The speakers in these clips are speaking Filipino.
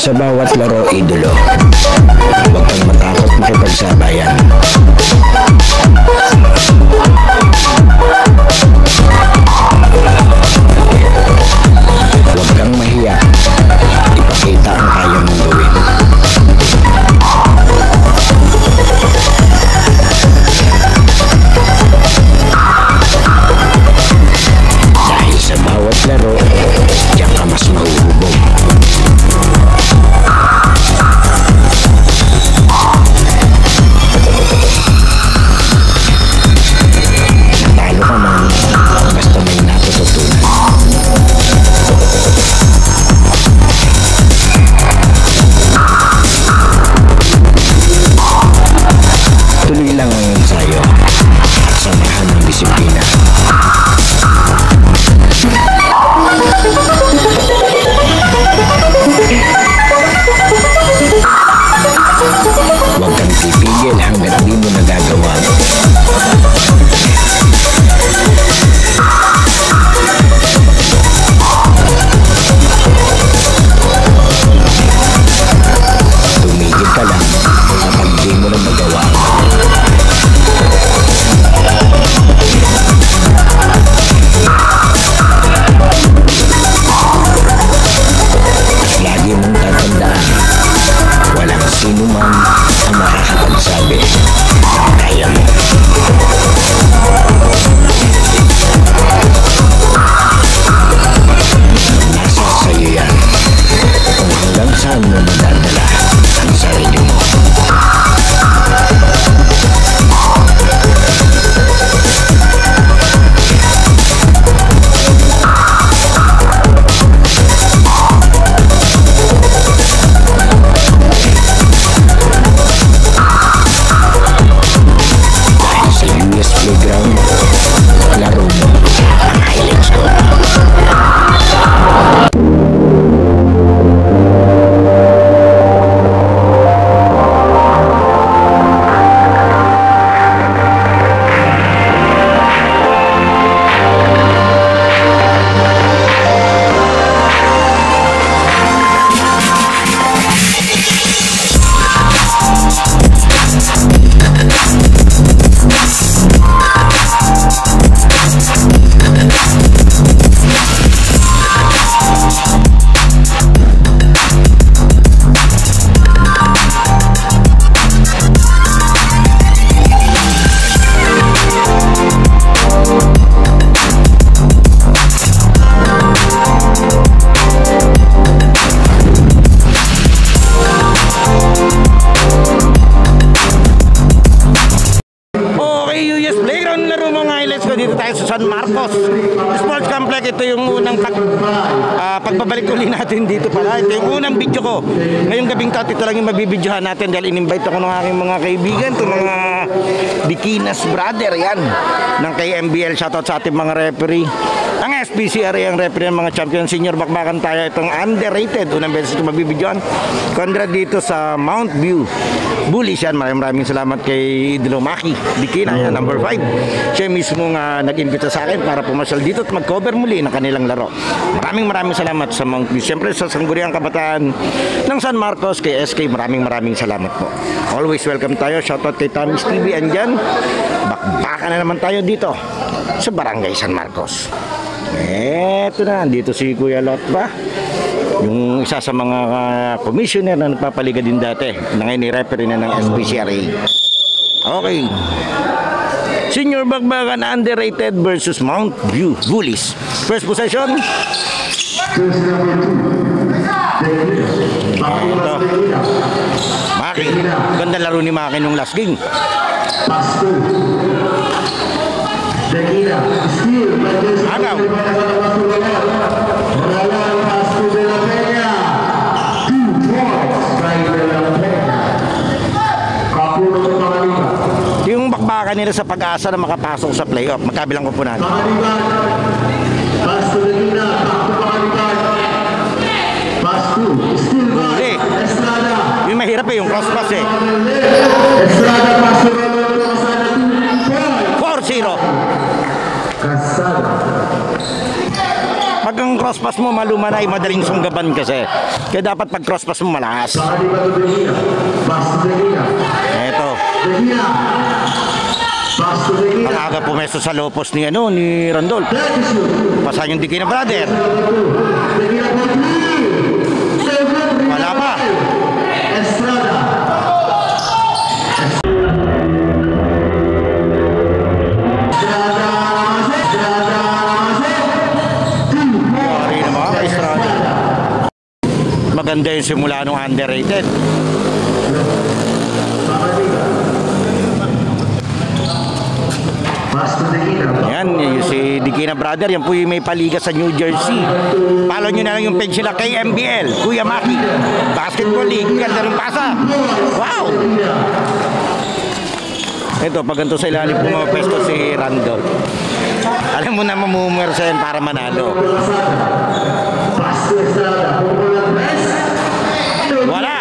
Sa bawat laro, idolo, huwag kang matakot makipagsabayan. Huwag kang mahiya, ipakita ang kaya mong gawin. Dahil sa bawat laro, diyan ka mas mahuhubog. Natalo ka man, basta may natututunan. Tuloy lang ang ensayo at samahan ng disiplina. Huwag kang titigil hanggang di mo nagagawa. Tumigil ka lang kapag di mo na magawa. At lagi mong tatandaan, walang sino man ang makakapagsabi na kaya mo. Nasa sa'yo yan kung hanggang saan mo madadala ang sarili mo. Dahil sa US Playground, laro mo ang highlights ko. US Playground, laro mo nga highlights ko. Dito tayo sa San Marcos Sports Complex. Ito yung unang pagbabalik uli natin dito pala. Ito yung unang video ko. Ngayong gabing ito lang yung mabibidyohan natin dahil in-invite ako ng aking mga kaibigan, ito mga Dikinas brother yan ng KMBL. Shoutout sa ating mga referee. Ang SPCRA ang referee ng mga champion. Senior bakbakan tayo. Itong underrated, unang beses ito mabibidyohan. Conrad dito sa Mount View Bullies yan. Maraming salamat kay Idolo Maki Dikina yan, number 5. Siya mismo nga nag-invita sa akin para pumasyal dito at mag-cover muli ng kanilang laro. Maraming salamat sa Mount View. Siyempre sa Sangguniang Kabataan ng San Marcos, kay SK, maraming salamat po. Always welcome tayo. Shoutout kay Tamis TV. Andyan, bakbakan na naman tayo dito sa Barangay San Marcos. Eto na, dito si Kuya Lot pa, yung isa sa mga commissioner na nagpapaliga din dati, na ngayon ni-referee na ng SPCRA. Okay, Senior Bakbakan underrated versus Mount View Bullies. First possession. Ito Maki, ganda laro ni Maki nung last game. Agaw. Yung bakbakan nila sa Pag-asa na makapasok sa playoff, magkabilang kupunan. Hindi. Yung mahirap yung cross pass 4-0. Pag ang cross pass mo malumanay, madaling sunggaban kasi. Kaya dapat pag cross pass mo malakas. Eto. Ang aga pumesto sa low post ni Randolph. Pasahan yung Dikina brother. Wala pa. Maganda yung simula ng underrated. Yan, yung si Dikina brother, yan po yung may paliga sa New Jersey. Follow nyo na lang yung page nila kay MBL, Kuya Maki, Basketball League, ganda rin pasa. Wow! Ito, pag ganito sa ilalim pumapesto si Randolph. Alam mo na mamumwersa yan para manalo. Wala!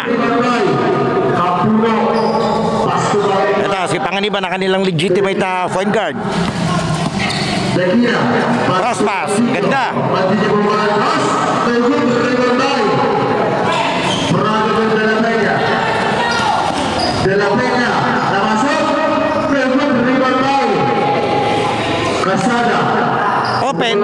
Ito, si Panganiban na kanilang legitimate na point guard. Cross pass, ganda. Open.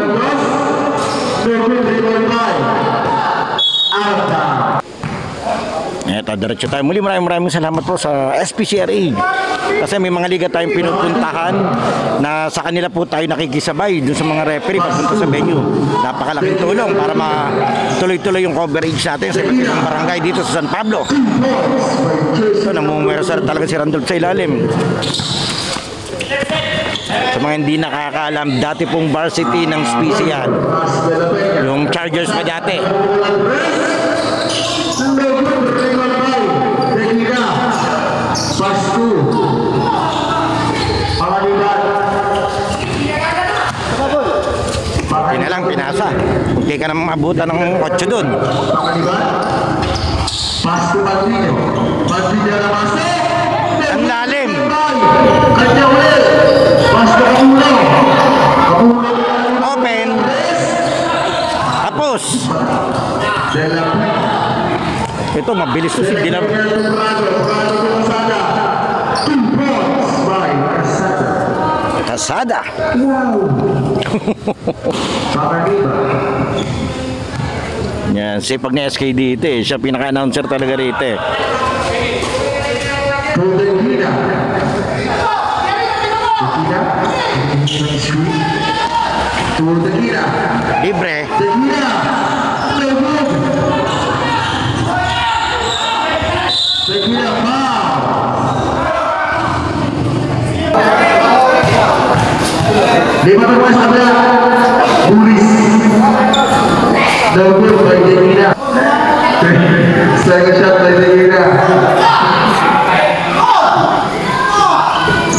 Eto, diretso tayo. Muli maraming salamat po sa SPCRA. Kasi may mga liga tayong pinupuntahan na sa kanila po tayo nakikisabay dun sa mga referee pagpunta sa venue. Napakalaking tulong para matuloy-tuloy yung coverage natin sa iba't ibang barangay dito sa San Pablo. So, namumwersa talaga si Randolph sa ilalim. Sa mga hindi nakakaalam, dati pong varsity ng SPC yan. Yung Chargers pa dati. Hindi na lang pinasa. Hindi ka naman mabutan ng 8 dun. Ang lalim. Open. Tapos. Ito mabilis to si Dinam. Kasada. Yan, sipag ni SK dito eh. Siya pinaka-announcer talaga rito eh. Libre. Lima terus ada Bulis double by Degina. Second shot by Degina.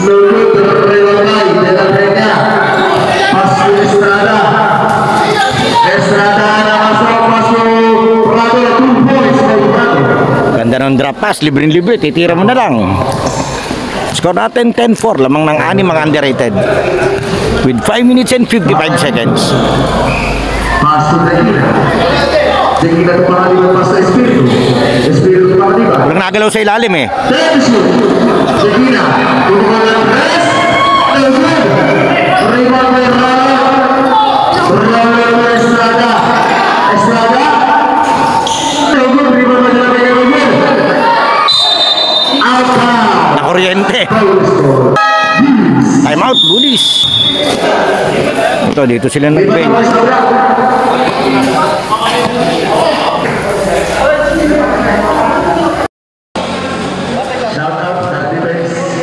Double terlewat by Degina. Pas Estrada. Estrada masuk Prado 2 points by Prado. Ganda ng drop pass, libre-libre, titira mo na lang. Score natin 10-4, lamang ng 6 mga underrated. With 5 minutes and 55 seconds. Masuk Degina. Degina itu pangaliban pas Espiritu. Espiritu pangaliban. Walang nagalaw sa ilalim eh. Degina. Turunan press. Rebound by Raya. Rebound by Estrada. Estrada. Rebound by Raya. Out. Nakuryente. Time out, Bulis. Ito, dito sila nag-bench.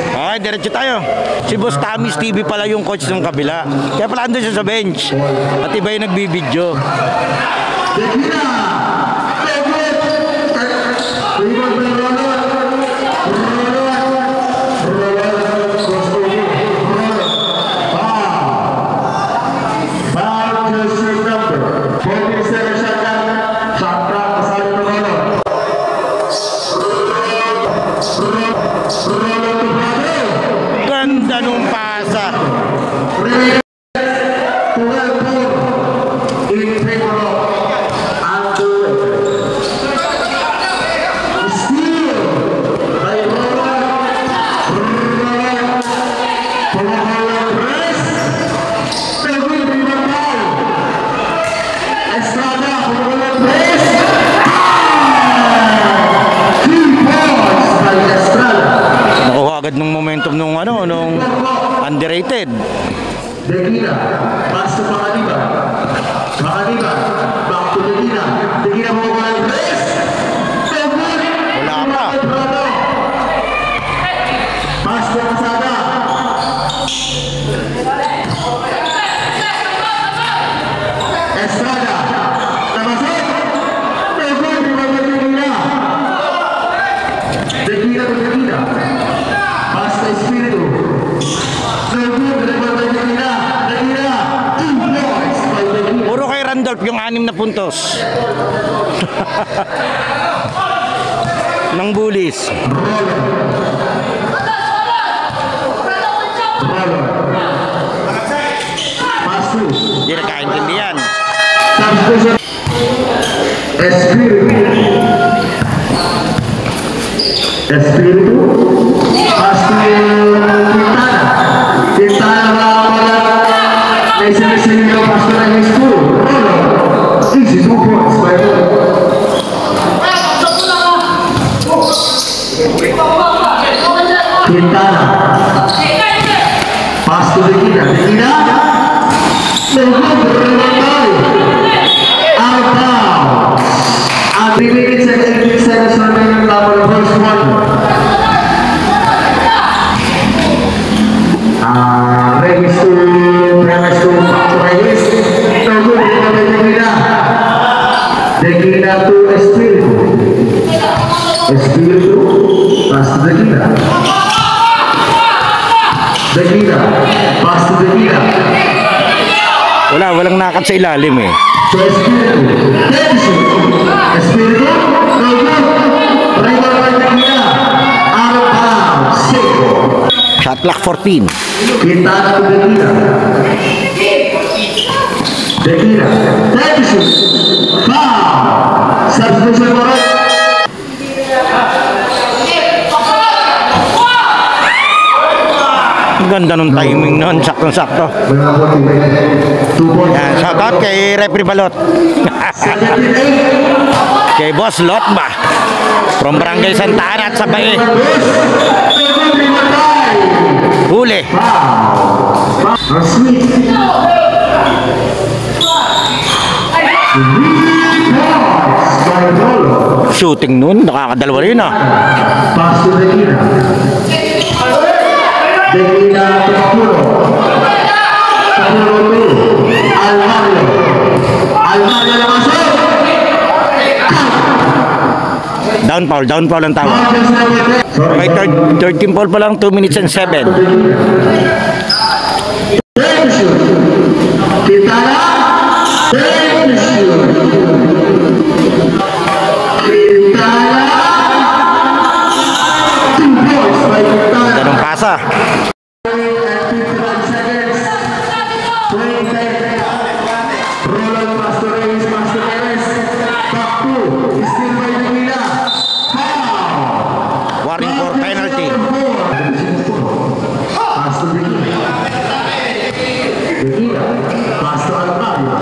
Okay, diretso tayo. Si Boss Tamis TV pala yung coach ng kabila. Kaya pala andun siya sa bench. At iba yung nagbibidyo. Ganda nung pasa. Tequila Boca del 3. Wala pa. Pastor Casada. Estrada. Labasot. Tequila Tequila. Tequila Tequila. Pasta Espiritu. Tequila Tequila. Tequila. Influence by Tequila. Puro kay Randolph yung 6 na puntos. Ng Bullies. Pasu. Hindi na kaintindihan. Substitution. Espiritu. Espiritu. Pasu. Quintana. Quintana para ese segundo paso en el escudo. Easy 2 points by Quintana. Pasto de Quina. De Quina. Segundo remate. Out of bounds. And 3 minutes and 18 seconds remaining for the first one. Premis to Reyes. Segundo remate de Quina. De Quina to Espiritu. Espiritu. Pasto de Quina. Tequila, pasto Tequila. Walang nakat sa ilalim eh. So Espiritu, tension. Espiritu, no good. Rival by Tequila. Out of bounds, Seco. Shot clock 14. Quintana to Tequila. Tequila, tension. Foul. Substitution correct. Ang ganda nung timing nun. Saktong-sakto. 2 points. Yan, shout out kay Referee Balot. 78. Kay Boss Lotba. From Barangay Santa Ana at Sabae. Huli. Sweet. Shooting nun. Nakakadalawa rin ah. Pass to Tequila. Tequila to Papulo. Papulo to Almario. Almario Lamasot. Down foul ang tawag. May third team foul pa lang, 2 minutes and 7. Tension. Quintana. Tension. Quintana. 2 points by Quintana. Ganong pasa. 55 seconds. 20. Roland Pastores. Back to. Still by Tequila. Foul. Warning for penalty. Pass to Tequila. Tequila. Pass to Almario.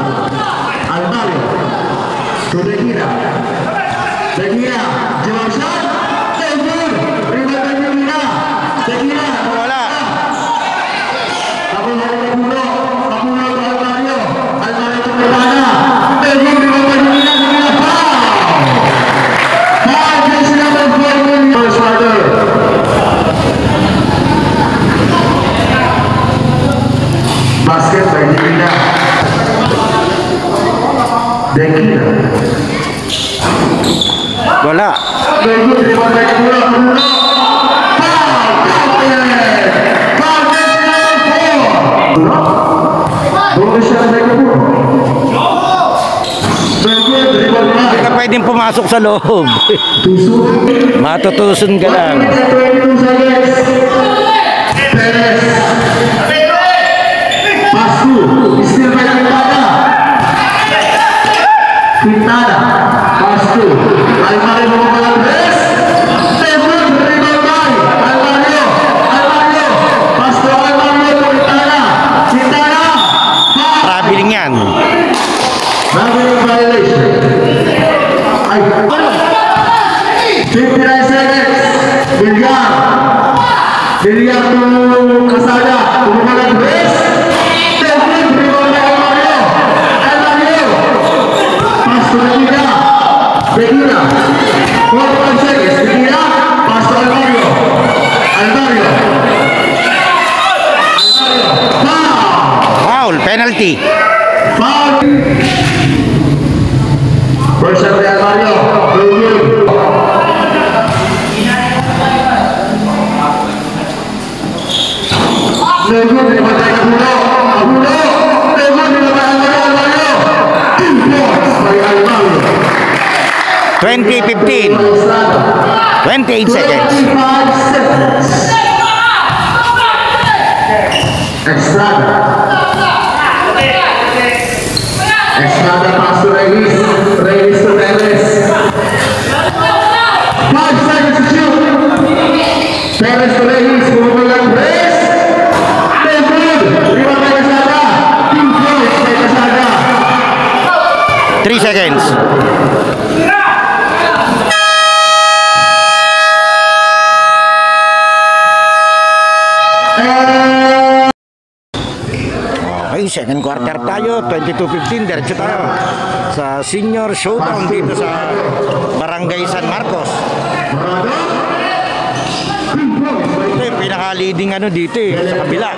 Almario. To Tequila. Tequila. Jump shot. Good. Rebound by Tequila. Tequila. Wala. Papulo to Almario. Almario to Quintana. Good. Rebound by Tequila. Tequila. Foul. Foul. Jersey number 4. First quarter. Basket by Tequila. Tequila. Wala. Very good rebound by Tequila. Foul. Foul. Jersey number 4. Bonus shot by Tequila. Very good rebound by Hindi ka pwedeng pumasok sa loob. Tuso. Matutuson ka lang. 22 seconds. Perez. Pass to. Still by Quintana. Quintana. Pass to. Almario Morales. Seven. Rebound by Almario. Almario. Pass to Almario to Quintana. Quintana. Foul. Traveling yan. Traveling violation. Ay. 59 seconds. Villar. Villar to Casada. Umukalang Reyes. Seven. Rebound by Almario. Almario. Pass to Tequila. Regina. 45 seconds. Regina. Pass to Alvario. Alvario. Foul, penalty. Foul. First shot by Alvario. Blue good. No good. Dibatay ka Agulo. Agulo. No good. Dibatay Alvario. 2 points by Alvario. 20-15. 28 seconds. 25 seconds. Estrada. Estrada pass to Regis. Regis to Perez. 5 seconds to shoot. Perez to Regis. Pumalang Perez. No good. Rebound by Casada. 2 points by Casada. 3 seconds. Okay, second quarter tayo, 22-15, diretso tayo sa senior showdown dito sa Barangay San Marcos. Ito yung pinaka-leading ano dito sa kabila.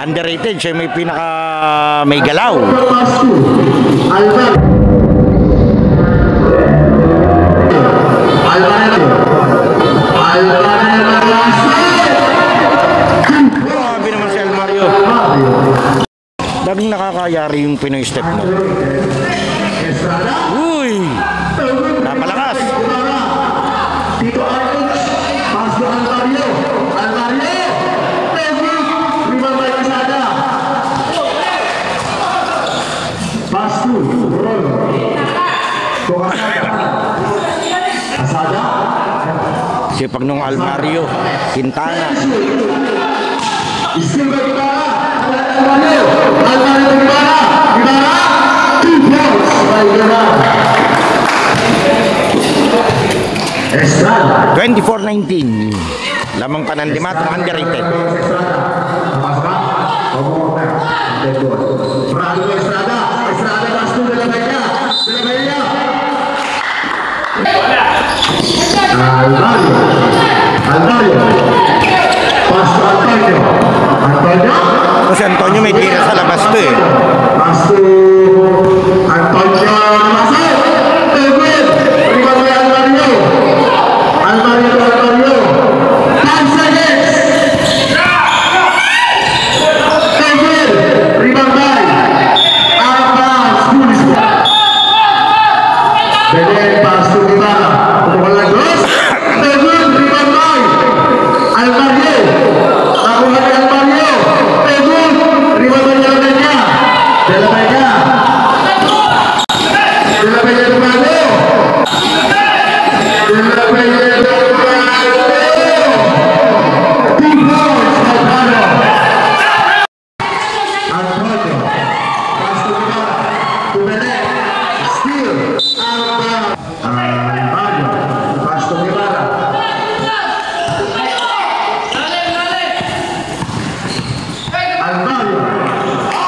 Underrated, siya may may galaw. Grabe naman si Alvario. Laging nakakayari yung Pinoy step mo. Uy! Napalakas! Tito Arnold, pass to Alvario. Alvario! Rebound by Casada. Pass to Rolo. To Casada. Casada. Sipag nung Alvario, Quintana. Still by Ibarra. Alvario. Alvario to Ibarra. Ibarra. 2 points by Ibarra. Estrada. 24-19. Lamang panandimatong underrated. Prado Estrada. Estrada pass to De La Bella. De La Bella. Alvario. Alvario. Pass to Antonio. Antonio. Kasi Antonio may tira sa labas to eh. Pass to Antonio. Masuk. David. Rebound by Alvario. Alvario to Alvario. 5 seconds. David. Rebound by Alvario. David pass to Ibarra. Tumukal na cross. David. Rebound by Alvario. Nakuha ni Alvario. David. Rebound by De La Bella. De La Bella. De La Bella to Prado. De La Bella to Prado. 2 points by Prado. Antonio. Pass to Ibarra. To Benet. Steal. Alvario. Pass to Ibarra. Alvario.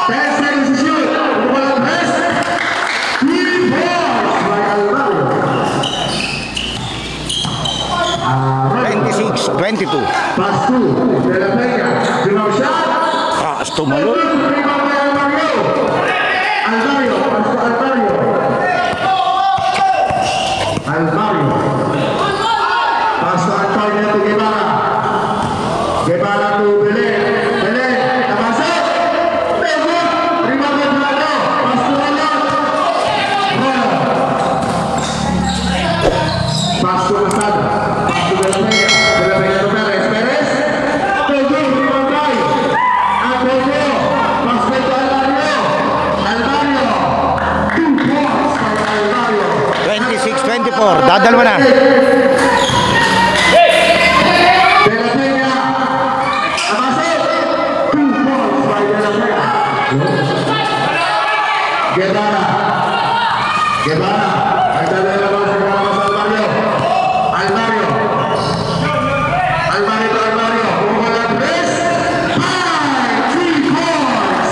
10 seconds to shoot. Walang press. 3 points by Alvario. 26-22. Pass to De La Bella. Dumang shot. Taas tumalo. Rebound by Alvario. Alvario. Pass to Alvario. Alvario. Pass to Antonio to Guevara. Guevara to Belen. Belen. Napasok. Pegod. Rebound by Prado. Pass to Rolon. Rolon. Pass to Casada. Pass to De La Bella. De La Bella to Perez. Perez. Pegod. Rebound by Antonio. Pass to Alvario. Alvario. 2 points by Alvario. 26-24. Dadalwa na. De La Bella. Napasok. 2 points by De La Bella. Guevara. Guevara. Nagdala na ba sa Alvario? Alvario. Alvario to Alvario. Bumukal ang press. 3 points.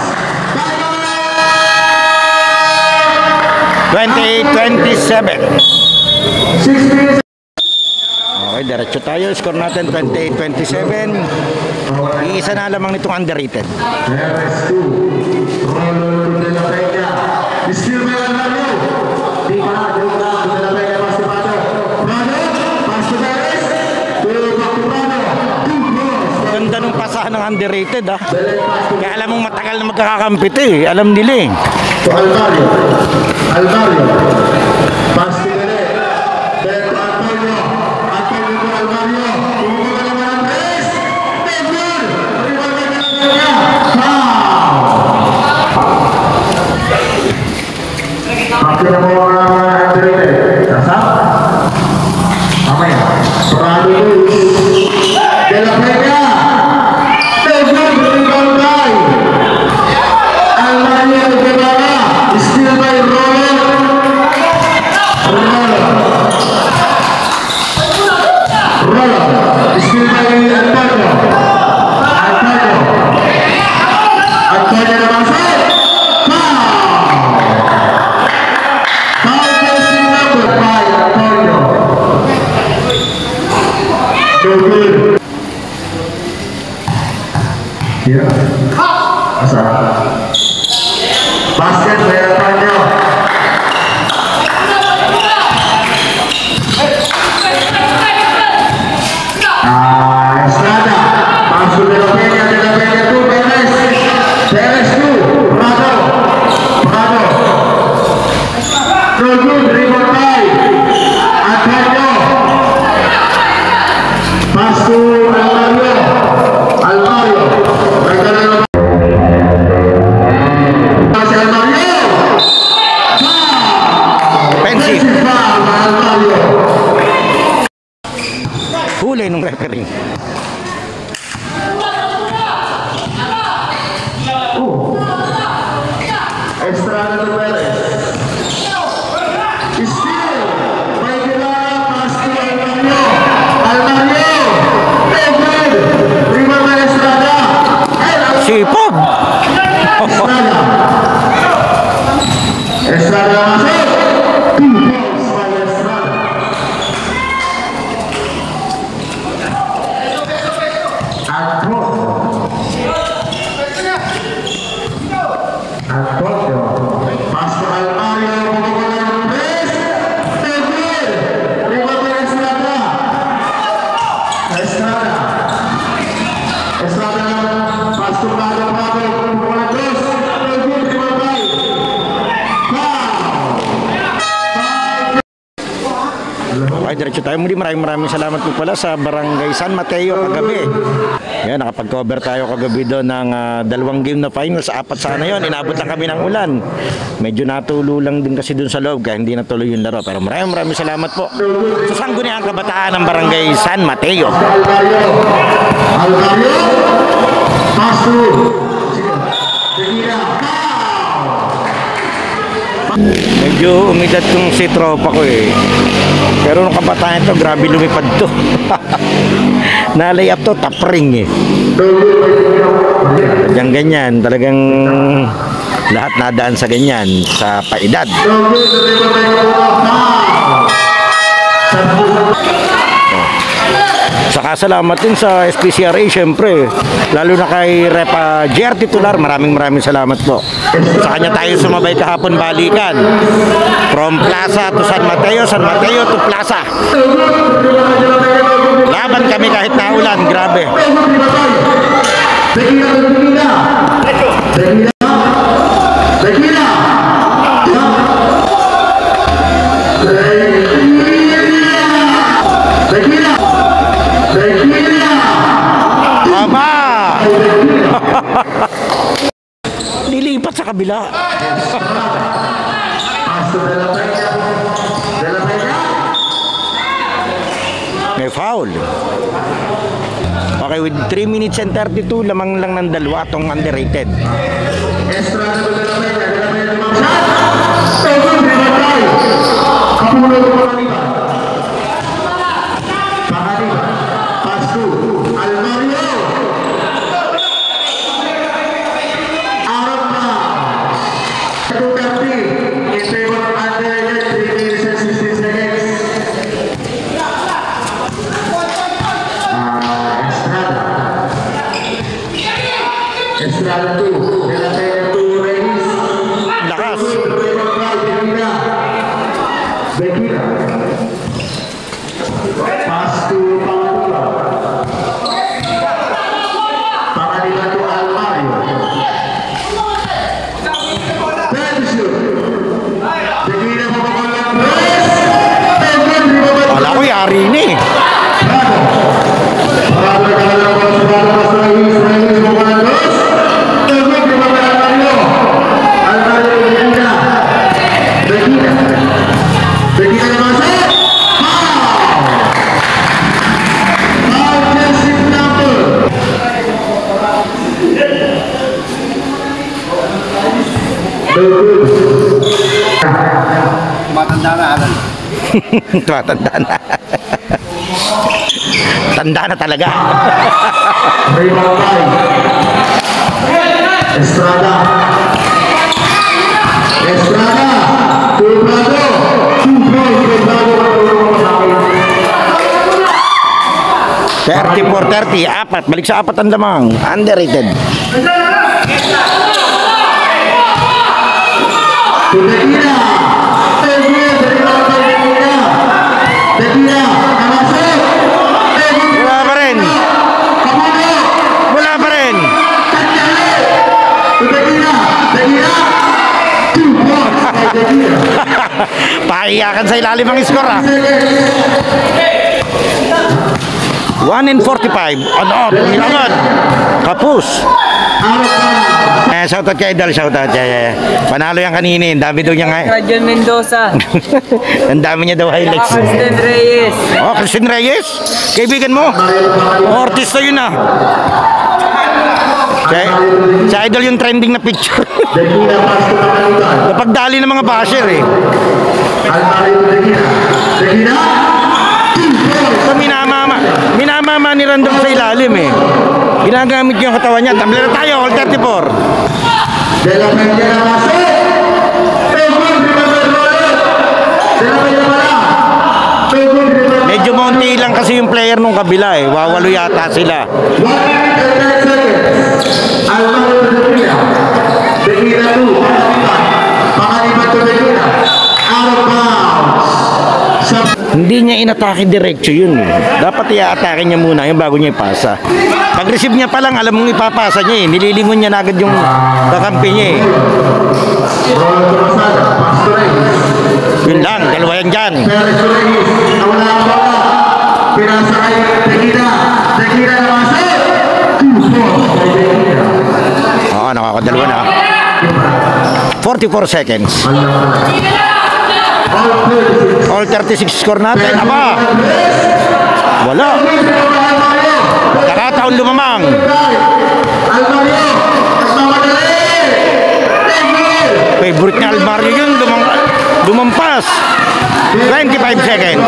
Bye-bye! 28-27. 6 minutes. Okay, diretso tayo. Score natin 28-27. Iisa na lamang nitong underrated. Perez 2. Rolo de la Peña. Still may Almario. Di pa na. De la Peña. Pass to Prado. Prado. Pass to Perez. Back to Prado. 2 goals. Ganda nung pasahan ng underrated ah. Kaya alam mong matagal na magkakakampi eh. Alam nila eh. To Almario. Almario. Pass to Perez. Then to Antonio. Antonio to Almario. Kumuha naman ang Perez. Good. Rebound na niya. Akhirnya mau underrated. Dasar. Apa ya? Prado De la Peña. Good rebound by Almario Guevara. Still by Rolo. Still by Antonio. Antonio na masuk. Foul chasing number 5, Antonio. Good. Kira. Asal. Basket by Antonio. Estrada. Masuk De la Peña. De la Peña tu Perez. Perez tu. Prado. Prado. No good. Rebound by Antonio. Pass to Almario. Almario. Pass to Almario. Offensive. Foul by Almario. Huli nung referee. Estrada to Perez. Still. May Guevara. Pass to Almario. Almario. Good. Rebound by Estrada. Sipag! Estrada. Estrada masuk. 2 points by Estrada. Antonio. Pass to Almario. Pembukaan ng Perez. Good. Rebound by Estrada. Estrada. Estrada naman. Pass to Prado. Prado. Pembukaan ng Cruz. Good. Rebound by Okay, diretso tayo muli. Maraming salamat po pala sa Barangay San Mateo kagabi. Yan, nakapag-cover tayo kagabi doon ng 2 game na finals. 4 sana yun. Inabot lang kami ng ulan. Medyo natulo lang din kasi doon sa loob kaya hindi natuloy yung laro. Pero maraming salamat po sa sangguniang kabataan ng Barangay San Mateo. Almario. Almario. Pass to. Tequila. Medyo umidad tong si tropa ko eh. Pero nung kabataan ito, grabe lumipad to. Nalayap to, top ring eh. Yang ganyan, talagang lahat nadaan sa ganyan, sa paedad. Saka salamat din sa SPCRA syempre, lalo na kay Repa JR Titular, maraming salamat po. Sa kanya tayo sumabay kahapon balikan from Plaza to San Mateo to Plaza. Laban kami kahit naulan, grabe. Tama! Nilipat sa kabila. May foul. Okay, with 3 minutes and 32, lamang lang ng dalawa itong underrated. Pass to Pangatulo. Pangaliwa to Almario. Benjo. Tequila po po lang. Wala ko yari na eh. Matanda na, Alan. Matanda na. Tanda na talaga. Estrada. Estrada. Tubrado. Tubrado. 34-30, apat. Balik sa apat ang damang. Underrated. Tequila. Tequila. Amasok. Wala pa rin. Wala pa rin. Paiyakan sa ilalim ang score ah. 1 in 45. Ano? Nilangan. Kapus. Shoutout kay Idol. Shoutout. Panalo yan kanina. Ang dami daw niya nga. Rajon Mendoza. Ang dami niya daw highlights. Christian Reyes. Oh, Christian Reyes. Kaibigan mo. Oh, artista yun ah. Sa Idol yung trending na picture. Napagdali ng mga basher eh. So, minamama ni Random sa ilalim eh. Ginagamit yung katawan niya. Tumbler na tayo, all 34. Medyo monti lang kasi yung player nung kabila eh. Wawalo yata sila. Hindi niya inatake diretso yun. Dapat i-atake niya muna yung bago niya ipasa. Pag receive niya pa lang, alam mong ipapasa niya eh. Nililingon niya na agad yung kakampi niya eh. Yun lang, dalawa yan dyan. Oo, nakakadalawa na. 44 seconds. All 36 score natin. Aba! Wala. Nakataon lumamang. Favorite niya Almario yun. Lumampas. 25 seconds.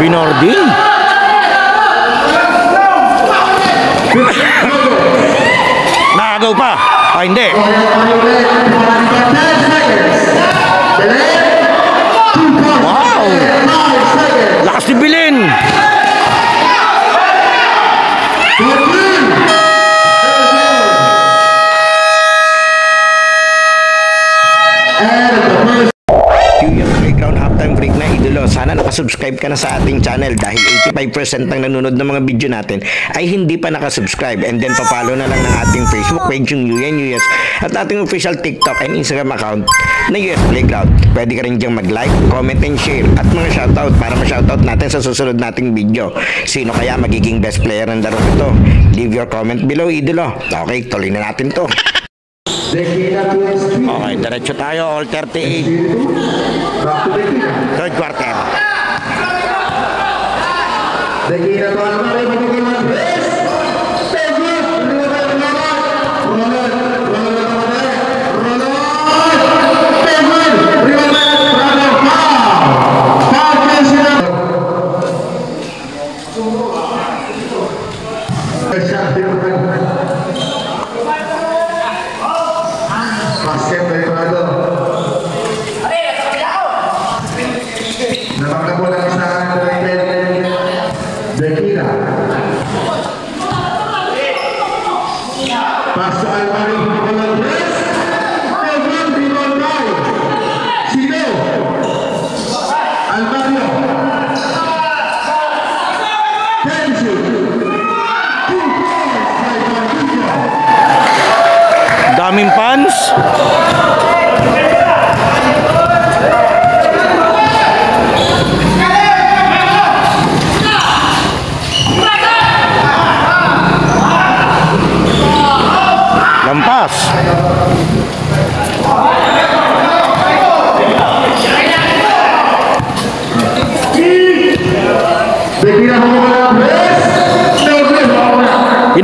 Binordi. Nakagaw pa. Ah, hindi. Wow! Lakas ni Bilin! Playground halftime break na idolo. Sana nakasubscribe ka na sa ating channel dahil 85% ng nanonood ng mga video natin ay hindi pa nakasubscribe, and then papalo na lang ng ating Facebook page yung UNUS at ating official TikTok and Instagram account na US Playground. Pwede ka rin diyang mag-like, comment and share at mga shoutout para ma-shoutout natin sa susunod nating video. Sino kaya magiging best player ng laro ito? Leave your comment below idolo. Okay, tuloy na natin to. Okay, diretso tayo, all 38. Third quarter. Nakakabo lang sa Dekila.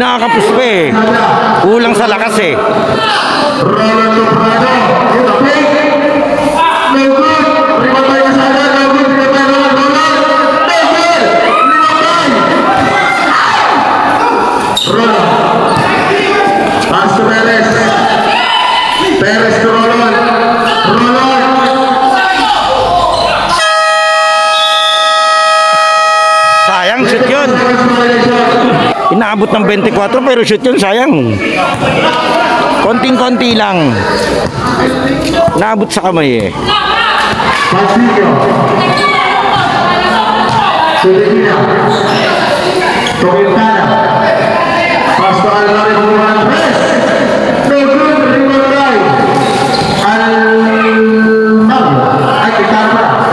Kinakapos pa eh. Kulang sa lakas eh. Roland Soprano. Ito, fake. No good. Rimatay Casada. No good. Rimatay Roland. No good. Rimatay. Roland. Pass to Perez. Perez to Roland. Roland. Sayang, shoot yun. Inaabot ng 24 pero shoot yun, sayang. Konting-konti lang. Naabot sa kamay eh. Pasillo. Sedekina. Tokintana. Pasto Alvaro Juan Andres. No good. Rimatay. Almagro. Ay, Quintana.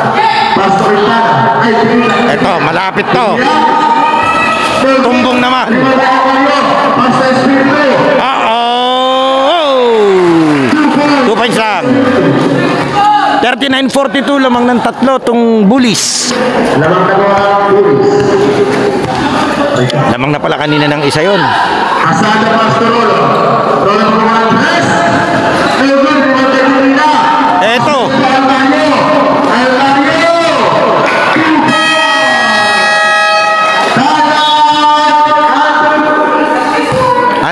Pasto Quintana. Ay, Quintana. Eto, malapit to. Tumbong naman. Rimatay Aquario. Pasto Espiritu. Uh-oh! 2 points lang. 39-42 lamang ng tatlo tong Bullies. Lamang nagawa Luis. Lamang na pala kanina ng isa yon. Asada Pasto Rolo. Rolo Juan Andres. No good. Rimatay Quintana. Eto, Alvaro. Alvaro.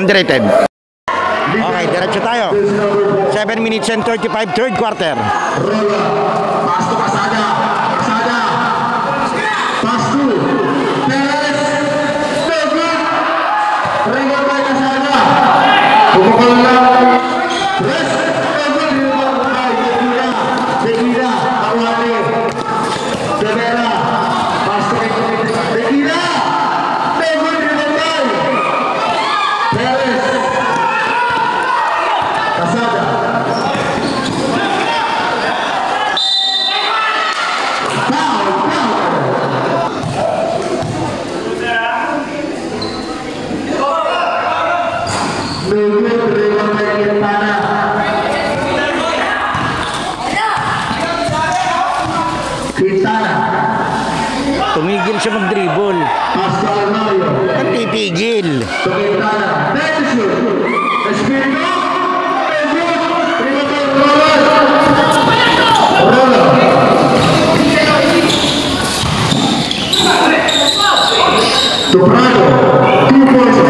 underrated. Okay, diretso tayo. 7 minutes and 35, third quarter. Rola, pass to Casada, Casada, pass to Perez, no good, rebound by Casada, pumukol lang, Perez, no good, rebound by Tequila, Awali, Devera, pass to Tequila, no good, rebound by Perez, Casada. Tumigil siya mag-dribble. Ang titigil.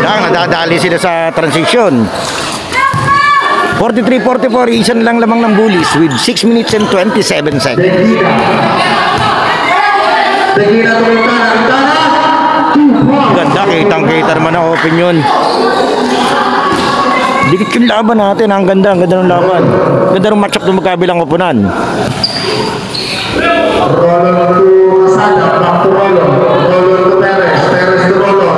Lang, nadadali sila sa transition. 43-44, isan lang lamang ng Bullies with 6 minutes and 27 seconds. Ganda, kitang-kita naman ang open yun. Dikit yung laban natin, ang ganda ng laban. Ganda ng matchup ng magkabilang opunan. Rolon to Casada, back to Rolon. Rolon to Perez, Perez to Rolon.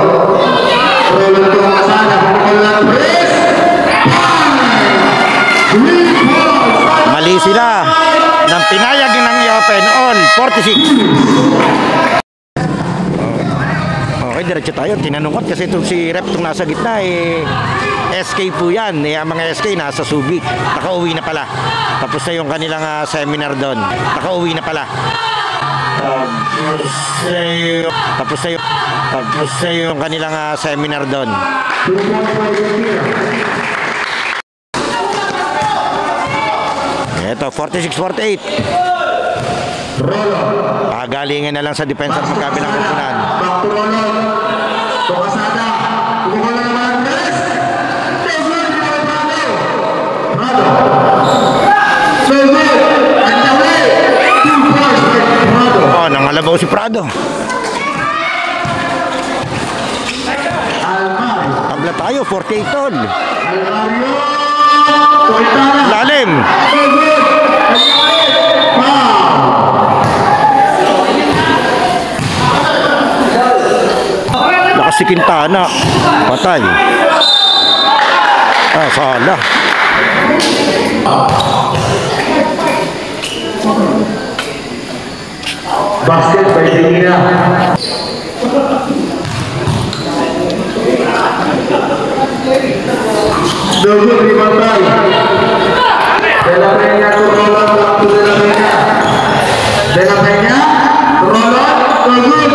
Rolon to Casada, pumukol lang Perez. Mali sila ng pinayag ng i-open on 46. Okay, diretso tayo. Tinanungot kasi itong si Rep itong nasa gitna SK po yan. Ang mga SK nasa Subic. Nakauwi na pala. Tapos na yung kanilang seminar doon. Nakauwi na pala. Tapos na yung kanilang seminar doon. Ito, 46-48. Pagalingan na lang sa depensa ng magkabilang kupunan. Back to Rolon. To Casada. Pumukol lang naman Perez. Teguin, Prado. Teguin. At away. 2 points by Prado. Oh, nangalabaw si Prado. Almar. Tabla tayo, 48 tol. Almario. Toltana. Lalim. Teguin. Lakas si Quintana. Patay. Sala. Basket by Tequila. No good, Rimatay. De La Peña to Rolon, back to De La Peña. De La Peña, Rolon, no good.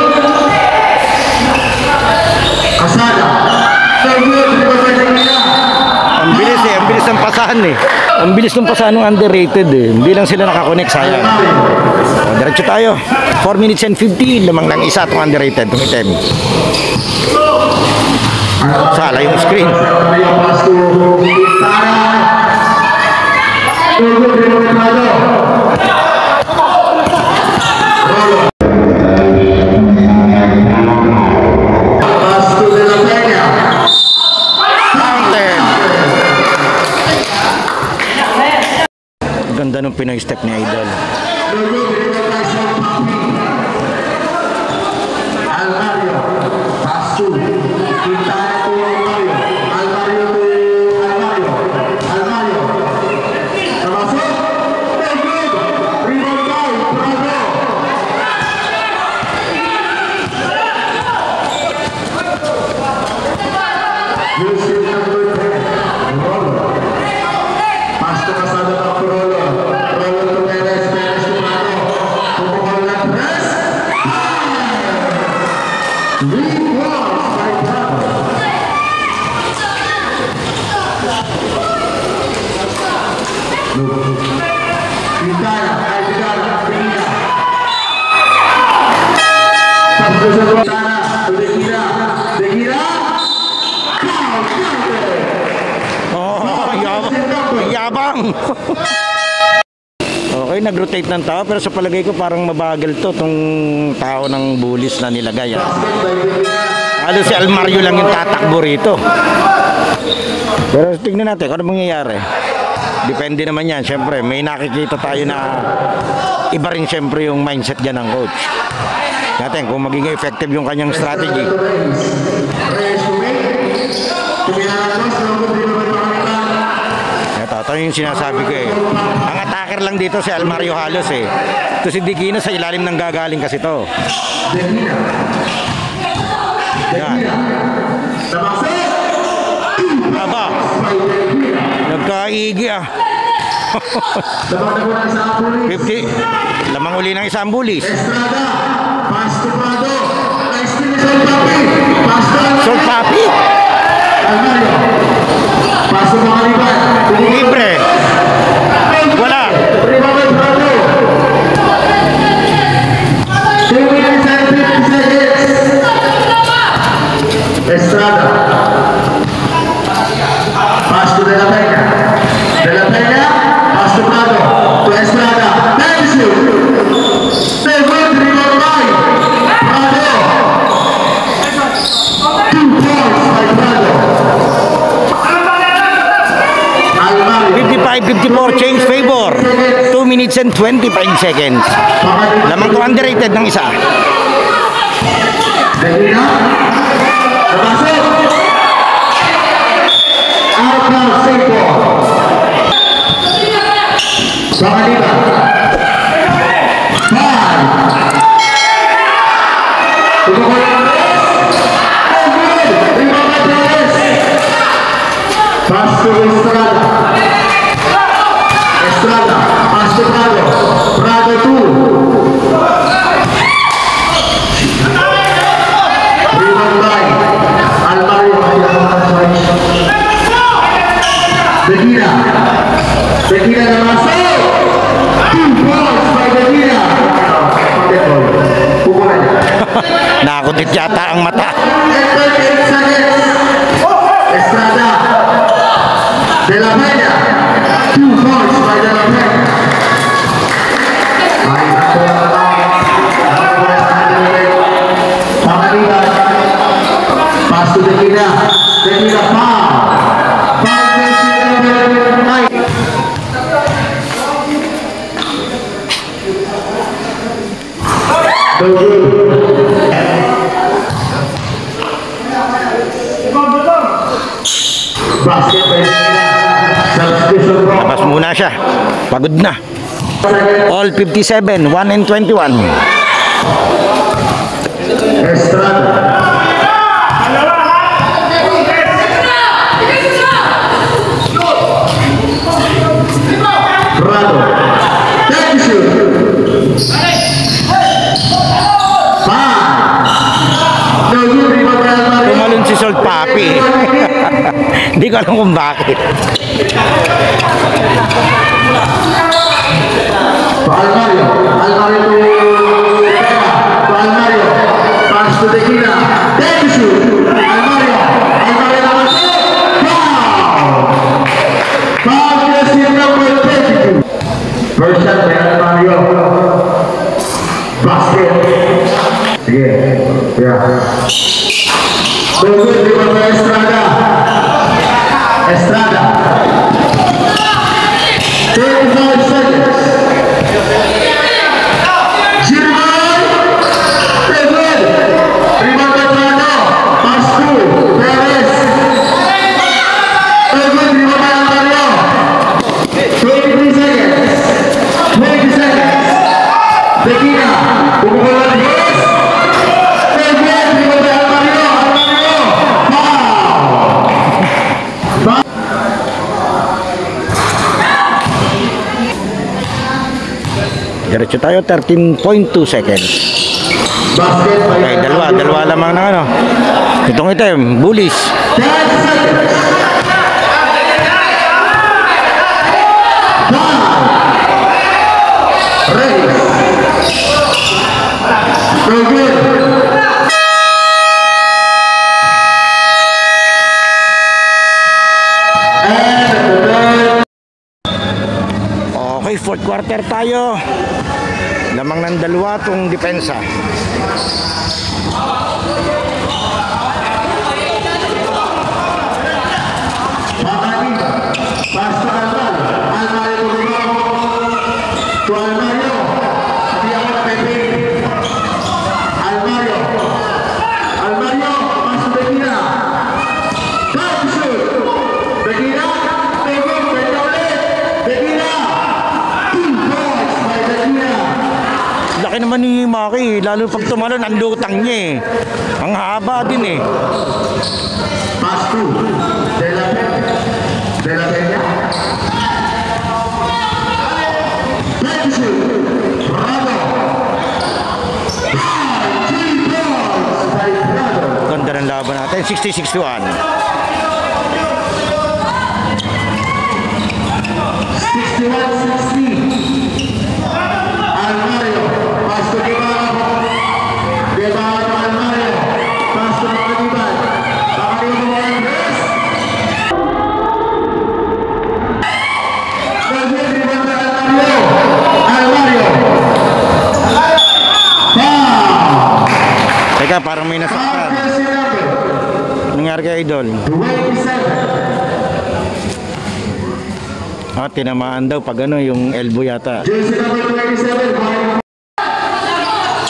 Casada, no good. ng pasahan eh. Ang bilis ng pasahan ng underrated eh. Hindi lang sila nakakonect, sayang. O, diretso tayo. 4 minutes and 15. Lamang lang isa itong underrated, itong item. Sala yung screen. Ganda ng Pinoy step ni Idol. Almario, pass to Quintana to Almario, Almario to Almario, Almario. Trabajo, very good. Rebound by Bravo. Yusuf number 10, Rolo. Pass to Casada back to Rolo. Rolo to Perez, Perez to Bravo. Pupukol na press. Rebounds by Bravo. Quintana, Quintana, Quintana. Substitution Quintana to De Gira. De Gira. Oh, yabang. Okay, nag-rotate ng tao pero sa palagay ko parang mabagal to tong tao ng Bullies na nilagay. Halos si Almario lang yung tatakbo rito. Pero tignan natin kung ano mangyayari. Depende naman yan. Siyempre, may nakikita tayo na iba rin siyempre yung mindset dyan ng coach. Natin kung magiging effective yung kanyang strategy. Ito yung sinasabi ko eh. Ang attacker lang dito si Almario halos eh. Ito si Dikino sa ilalim ng gagaling kasi to. Yan. Aba. Nagkaigi ah. 50. Lamang uli ng isang Bullies. Sol Papi. Libre. Wala. Estrada. Pass to De La Peña. De La Peña. Pass to Prado. To Estrada. Thank you. They will rebound by Prado. 2 points by Prado. Almario. 55-54 change favor. 2 minutes and 25 seconds. Lamang to underrated ng isa. Medina. Termasuk. Alpha Seko. Bangaliba. 5. Pukul Pass to Estrada. Estrada. Pass to Prado. Prado 2. Rebound by Almario. De Gira. De Gira na masuk. 2 balls by De Gira. Pakai ball. Pukulan niya. Nakakundit yata ang mata. Estrada. De La Peña. 2 balls by De La Peña. Pass to De Gira. De Gira foul. Basket by De Gira. Substitution bro. Labas muna siya. Pagod na. All 57, 1 and 21. Estrada. Prado. Thank you. 5. No good rebound by Almario. Tumalon si Sol Papi. Hindi ko alam kung bakit. Almario to Almario. Pass to Tequila. Take the shoot. Almario naman to. Foul jersey number 22. First shot by Almario. Basket. Sige. Yeah. Good, di ba ba Estrada? 35 seconds. Diretso tayo, 13.2 seconds. Okay, dalawa lamang ng ano. Itong item, Bullies. 10 seconds. 5. Race. No good. Okay, fourth quarter tayo. Lamang ng dalawa tong depensa. Laki naman ni Maki, lalo pag tumalon ang lutang niya eh. Ang haba din eh. Pass to De La Peña. Ganda ng laban natin, 60-61. 61-60. Almario, pass to Guevara. Guevara to Almario. Pass to Makaliban. Makaliban mo ang press. Nag-rebound na Almario. Foul. Teka, parang may nasaktan. Jersey number Nangyari kay Idol. 27. Tinamaan daw pag ano, yung elbow yata. Jersey number 27.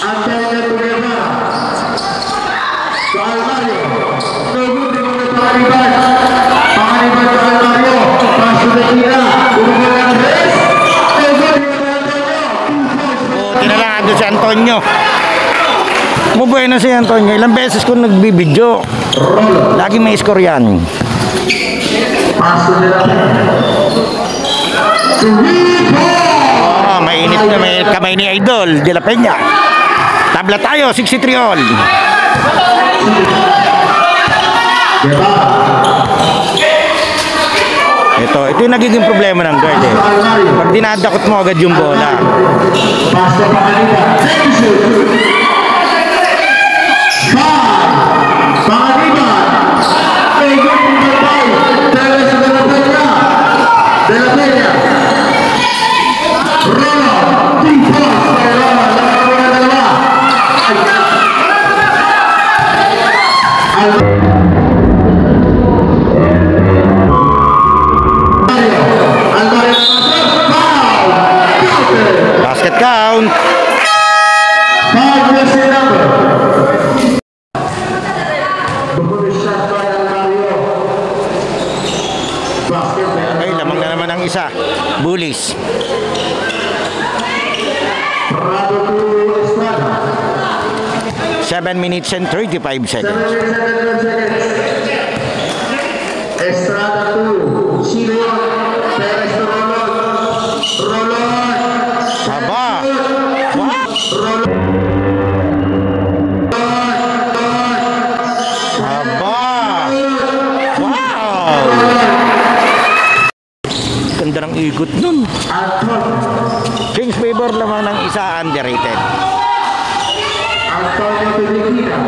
Antonio Guevara. To Almario. No good, rebound na Makaliban. Makaliban to Almario. Pass to Tequila. Bumabal ang press. No good, rebound na Antonio. Tinalaan doon si Antonio. Mabuhay na si Antonio. Ilang beses ko nagbibidyo. Lagi may score yan. Pass to De La Peña. Mainit na may kamay ni Idol De La Peña. Tabla tayo, 63 all. Ito yung nagiging problema ng guard eh. Pag dinadakot mo agad yung bola. Pass to Pangaliban. Take the shoot. Pangaliban. May good number 5. Teres De La Peña. De La Peña. Rono. Deep pass by Rono. Lamang na dalawa. Almario. Foul. Basket count. 5 jersey number. Good shot by Almario. Basket by Ay, lamang na naman ang isa. Bullies. Prado to Estrada. 7 minutes and 35 seconds. 7 seconds. Estrada to Simeon. Perez to Rolon. Rolon. Haba. What? Rolon. Haba. Wow. ikot nun. Anton. Kings favor lamang ng isa, underrated. Antonio Pellegrina.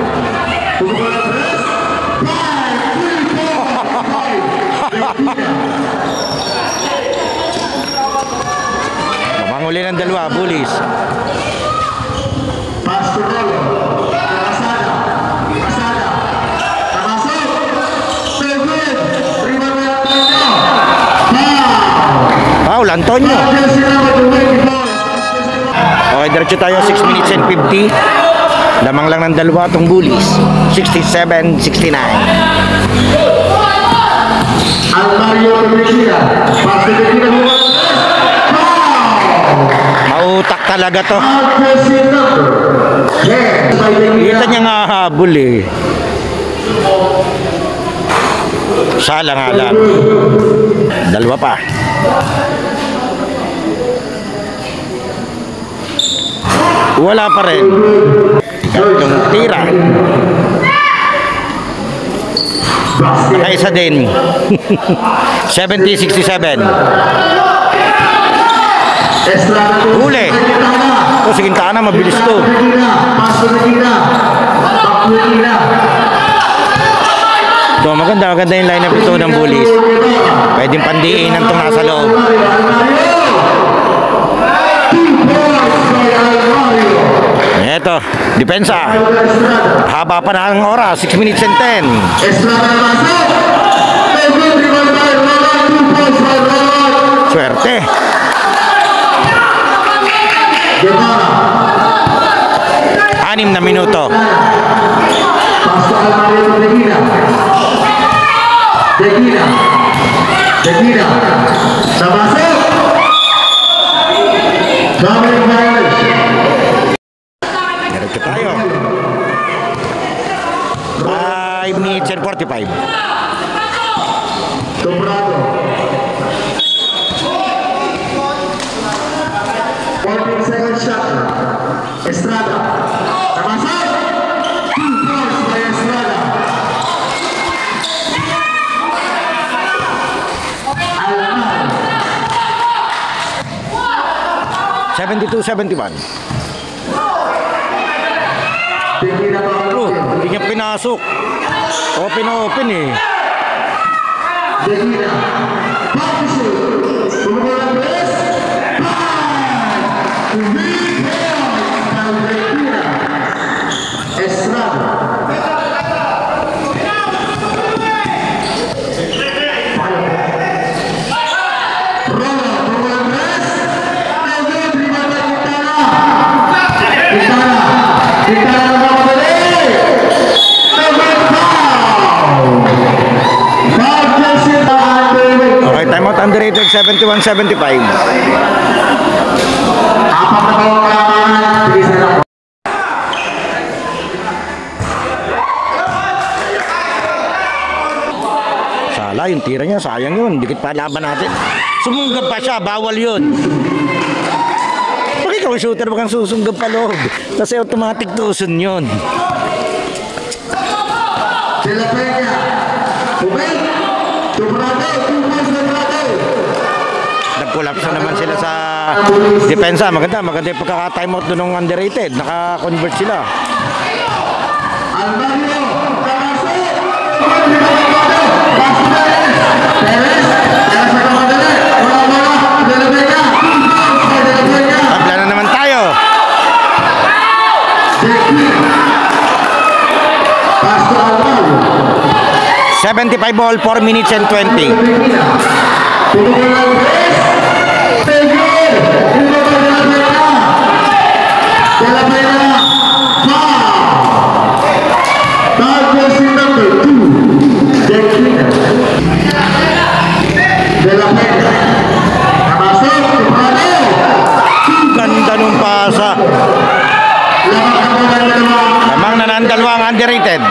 Tumukol ang press. 5, 3, 4, 5. Manguli ng dalawa, Bullies. Pass to Rolo. Pasada. Pasada. Namasok. So good. Rebound ng Antonio. Foul, Antonio. Okay, diretso tayo, 6 minutes and 50. Lamang lang ng dalawa itong Bullies. 67-69. Almario Pellegrina. Pass to Pellegrina. Mautak talaga to. Offensive number 10 by Pellegrina. Kita niya nga habol eh. Sala nga lang. Dalawa pa. Wala pa rin. Itong tira. Nakaisa din. 70-67. Estrada to. Huli. O, si Quintana, mabilis to. Pellegrina. Pass to Pellegrina. Back to Pellegrina. So, maganda yung lineup ito ng Bullies. Pwedeng pandiinan itong nasa loob. Eto, depensa. Haba pa na ang oras, 6 minutes and 10. Estrada namasok. Good rebound by Roland. 2 points by Roland. Swerte. Guevara. 6 na minuto. Pass to Almario Pellegrina. Pellegrina. Pellegrina. Namasok. Dominic violation. Diretso tayo. 5 minutes and 45. Sobrado. 14-second shot. Estrada. Namasok. 2 points by Estrada. Alman. 72-71. Pellegrina Oh, Paolo. hindi niya pinasok. Open eh. Pellegrina. Back to shoot. Tumukol ang press. Estrada. Rola, tumukol ang press. Ayun, rebound by Quintana. Quintana na mamadali. Ayun, foul. Foul kasi underrated. Okay, timeout underrated, 71-75. Apat na bawang kalamangan. Bilisan lang. Sala, yung tira niya, sayang yun. Dikit pa laban natin. Sumunggab pa siya, bawal yun. Pag ikaw shooter, baka susunggab pa loob. Kasi automatic tuson yun. De La Peña. Ubay. Sobrado. 2 points by Sobrado. Nag-collapse na naman sila sa depensa. Maganda yung pagkaka-timeout doon ng underrated. Naka-convert sila. Almario. Tamasok. Pass to Perez. Perez. Perez na kamadali. Wala. De La Peña. 2 points by De La Peña. Tabla na naman tayo. Pass to Almario. 75 ball, 4 minutes and 20. Tumukol ang press. Pellegrina. Rebound by De La Peña. De La Peña. Foul. Foul jersey number 2. Pellegrina. De La Peña. Namasok. Sobrado. Ganda nung pasa. Lamang ang mga dalawa. Lamang na ng dalawang underrated.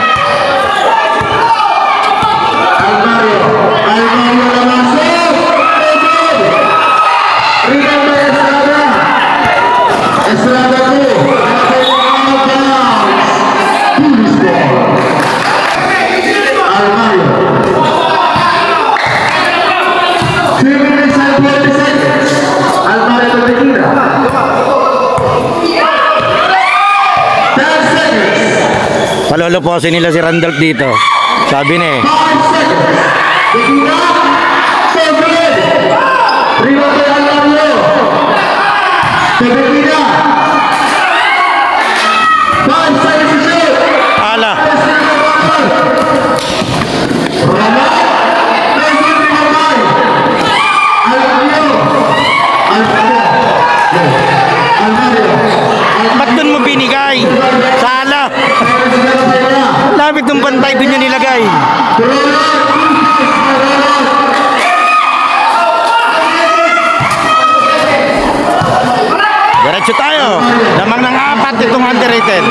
Almario. Almario namasok. Good. Rebound by Estrada. Estrada to. Out of bounds. Bullies ball. Almario. 2 minutes and 20 seconds. Lolo-lolo nila si Randolph dito. Sabi ni 5 seconds. Tequila. So good. Rebound by Alario. Tequila. 5 seconds to shoot. Ala. Rama. No good rebound by Alario. Almario. Ba't dun mo binigay? Sala. Lapit ng bantay, dun yun nilagay. Diretso tayo. Lamang ng 4 itong underrated.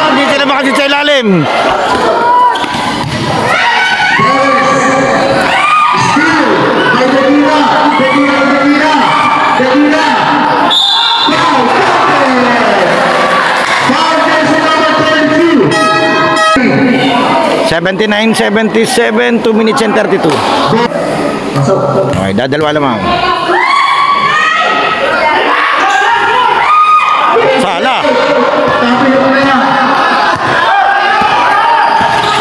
Hindi sila makasya sa ilalim. Tequila. 79-77, 2 minutes and 32. Okay, dadalwa lamang. Sala.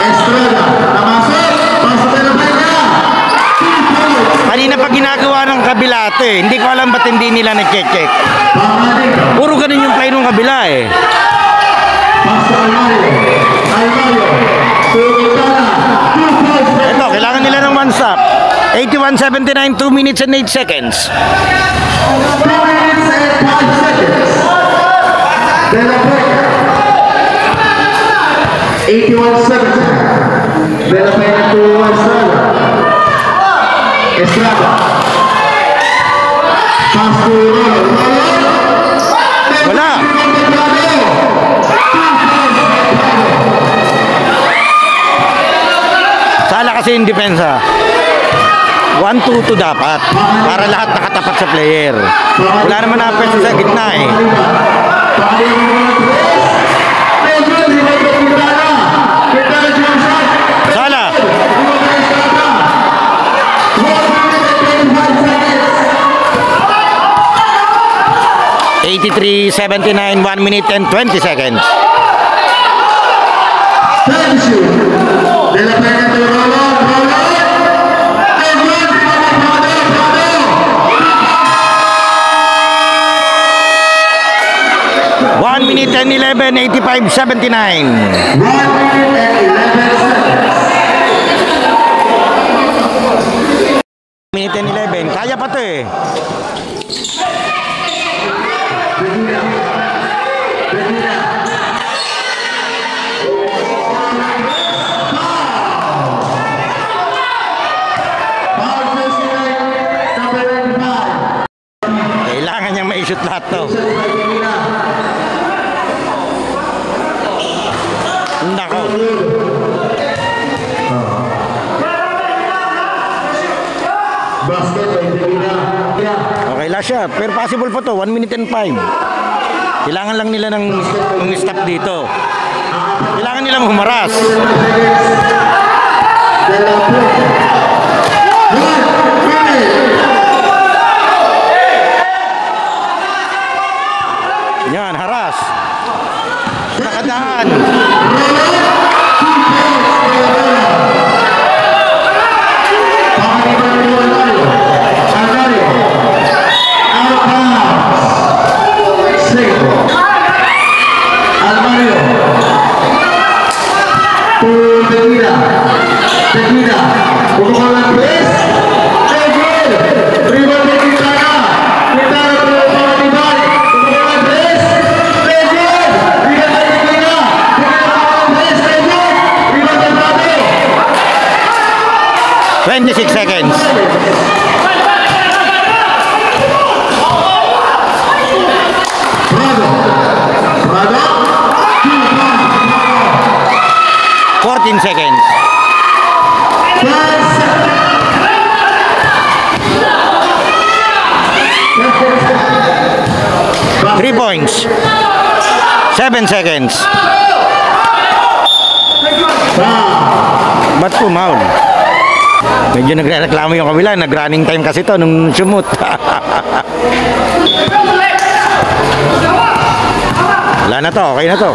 Estrada, namasok, pasok na pala. Kanina pa ginagawa ng kabila ito eh. Hindi ko alam ba't hindi nila na-check. Puro ganun yung play ng kabila eh. Pasok Almario. Ito, kailangan nila ng one stop. 81-79, 2 minutes and 8 seconds. 2 minutes and 5 seconds. De La Peña. 81-70. De La Peña to Estrada. Estrada. Pass to Rolo. Wala. Sala kasi yung depensa. 1-2-2 dapat. Para lahat nakatapat sa player. Wala naman na pwesto sa gitna eh. Sala. 83-79, 1 minute and 20 seconds. De La Peña to Rolo. 1 minute and 11, 85-79. 1 minute and 11 seconds. Minute and 11. Kaya pa to eh. Kailangan niyang ma-shoot lahat to. Nako. Basket by Tequila. Okay lang siya. Pero possible pa to. 1 minute and 5. Kailangan lang nila ng stop dito. Kailangan nilang humaras. De La Peña. 1 minute. Yan, haras. Nakadaan. Tequila, pukul lang please. Tegul, rebound by Quintana. Quintana to Panganiban. Pukul lang please. Tegul, rebound by Tequila. Pukul lang please. Tegul, rebound by Fabio. 26 seconds. Prado. 14 seconds. 3 points. 7 seconds. Ba't pumaul? Medyo nagre-reklamo yung kabila, nag-running time kasi to nung sumut. Wala na to, okay na to.